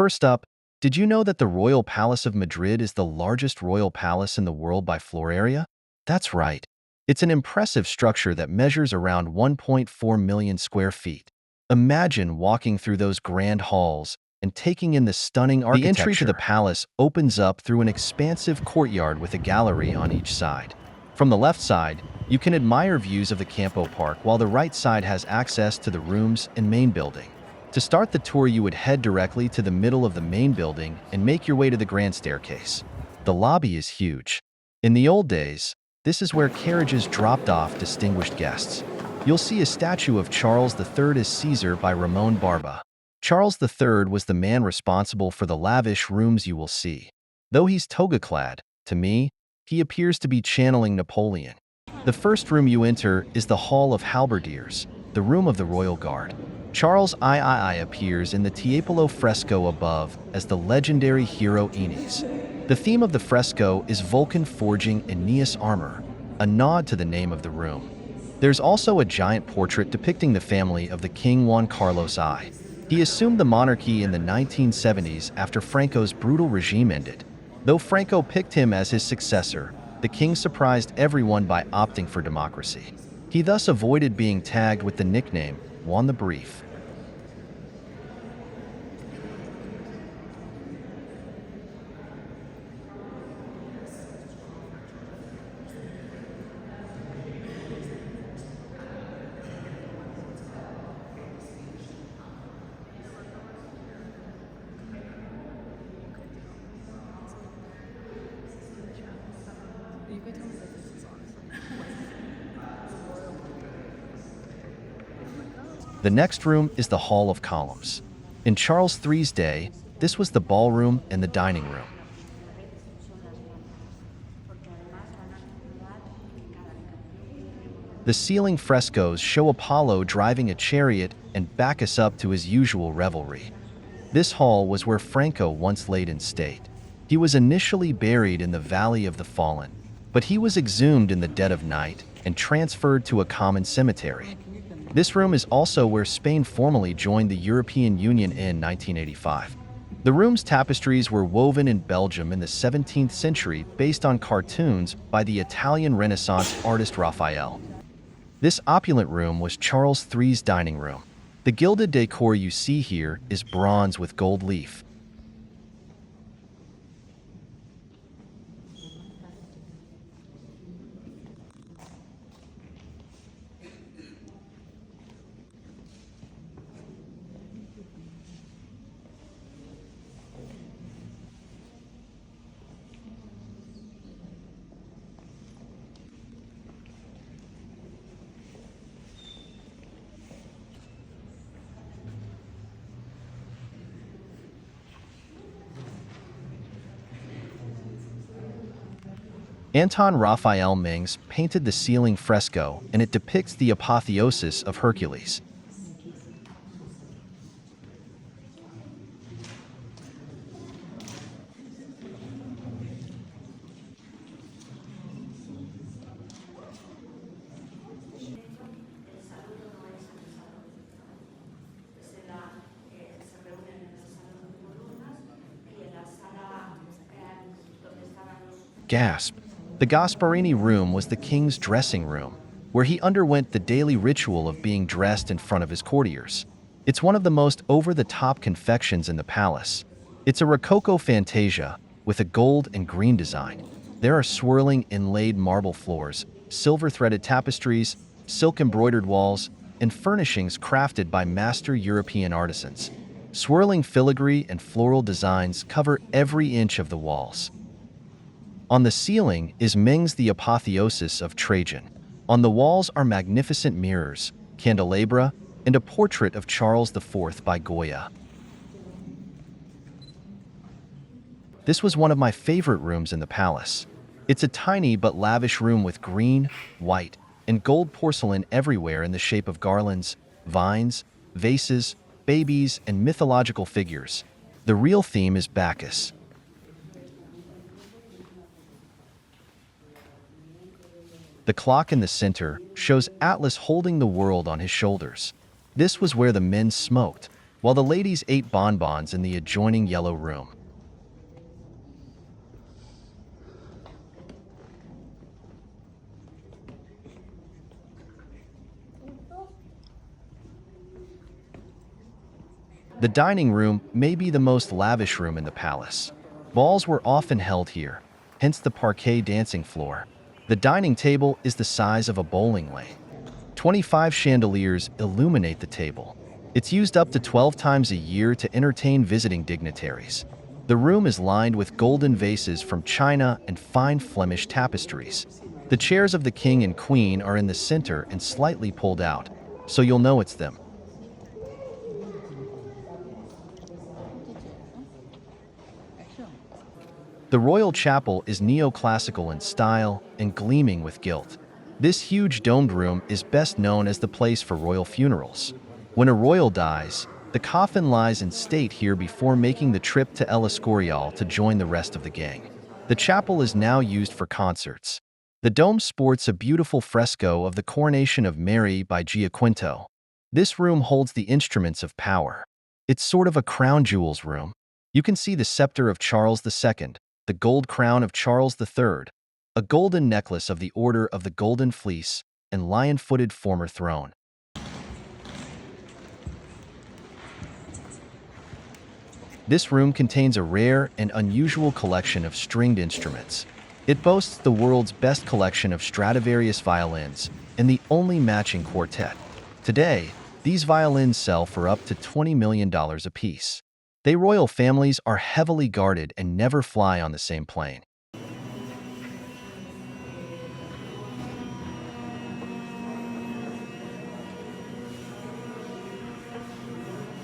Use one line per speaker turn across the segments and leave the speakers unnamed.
First up, did you know that the Royal Palace of Madrid is the largest royal palace in the world by floor area? That's right. It's an impressive structure that measures around 1.4 million square feet. Imagine walking through those grand halls and taking in the stunning architecture. The entry to the palace opens up through an expansive courtyard with a gallery on each side. From the left side, you can admire views of the Campo Park, while the right side has access to the rooms and main building. To start the tour, you would head directly to the middle of the main building and make your way to the grand staircase. The lobby is huge. In the old days, this is where carriages dropped off distinguished guests. You'll see a statue of Charles III as Caesar by Ramon Barba. Charles III was the man responsible for the lavish rooms you will see. Though he's toga-clad, to me, he appears to be channeling Napoleon. The first room you enter is the Hall of Halberdiers, the room of the Royal Guard. Charles III appears in the Tiepolo fresco above as the legendary hero Aeneas. The theme of the fresco is Vulcan forging Aeneas armor, a nod to the name of the room. There's also a giant portrait depicting the family of the King Juan Carlos I. He assumed the monarchy in the 1970s after Franco's brutal regime ended. Though Franco picked him as his successor, the king surprised everyone by opting for democracy. He thus avoided being tagged with the nickname Juan the Brief. The next room is the Hall of Columns. In Charles III's day, this was the ballroom and the dining room. The ceiling frescoes show Apollo driving a chariot and Bacchus up to his usual revelry. This hall was where Franco once laid in state. He was initially buried in the Valley of the Fallen, but he was exhumed in the dead of night and transferred to a common cemetery. This room is also where Spain formally joined the European Union in 1985. The room's tapestries were woven in Belgium in the 17th century based on cartoons by the Italian Renaissance artist Raphael. This opulent room was Charles III's dining room. The gilded decor you see here is bronze with gold leaf. Anton Raphael Mengs painted the ceiling fresco, and it depicts the apotheosis of Hercules. Gasp! The Gasparini room was the king's dressing room, where he underwent the daily ritual of being dressed in front of his courtiers. It's one of the most over-the-top confections in the palace. It's a Rococo fantasia with a gold and green design. There are swirling inlaid marble floors, silver-threaded tapestries, silk-embroidered walls, and furnishings crafted by master European artisans. Swirling filigree and floral designs cover every inch of the walls. On the ceiling is Mengs' The Apotheosis of Trajan. On the walls are magnificent mirrors, candelabra, and a portrait of Charles IV by Goya. This was one of my favorite rooms in the palace. It's a tiny but lavish room with green, white, and gold porcelain everywhere in the shape of garlands, vines, vases, babies, and mythological figures. The real theme is Bacchus. The clock in the center shows Atlas holding the world on his shoulders. This was where the men smoked. while the ladies ate bonbons in the adjoining yellow room. The dining room may be the most lavish room in the palace. Balls were often held here, hence the parquet dancing floor. The dining table is the size of a bowling lane. 25 chandeliers illuminate the table. It's used up to 12 times a year to entertain visiting dignitaries. The room is lined with golden vases from China and fine Flemish tapestries. The chairs of the king and queen are in the center and slightly pulled out, so you'll know it's them. The royal chapel is neoclassical in style and gleaming with gilt. This huge domed room is best known as the place for royal funerals. When a royal dies, the coffin lies in state here before making the trip to El Escorial to join the rest of the gang. The chapel is now used for concerts. The dome sports a beautiful fresco of the Coronation of Mary by Giaquinto. This room holds the instruments of power. It's sort of a crown jewels room. You can see the scepter of Charles II, the gold crown of Charles III, a golden necklace of the Order of the Golden Fleece, and lion-footed former throne. This room contains a rare and unusual collection of stringed instruments. It boasts the world's best collection of Stradivarius violins and the only matching quartet. Today, these violins sell for up to $20 million apiece. They royal families are heavily guarded and never fly on the same plane.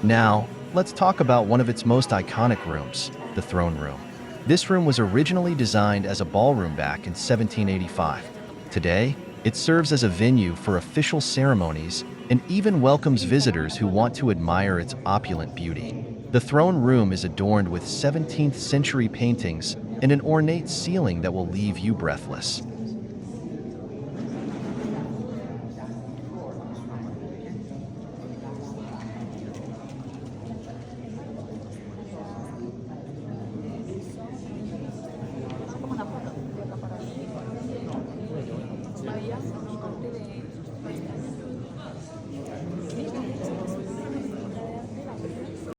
Now, let's talk about one of its most iconic rooms, the throne room. This room was originally designed as a ballroom back in 1785. Today, it serves as a venue for official ceremonies and even welcomes visitors who want to admire its opulent beauty. The throne room is adorned with 17th-century paintings and an ornate ceiling that will leave you breathless.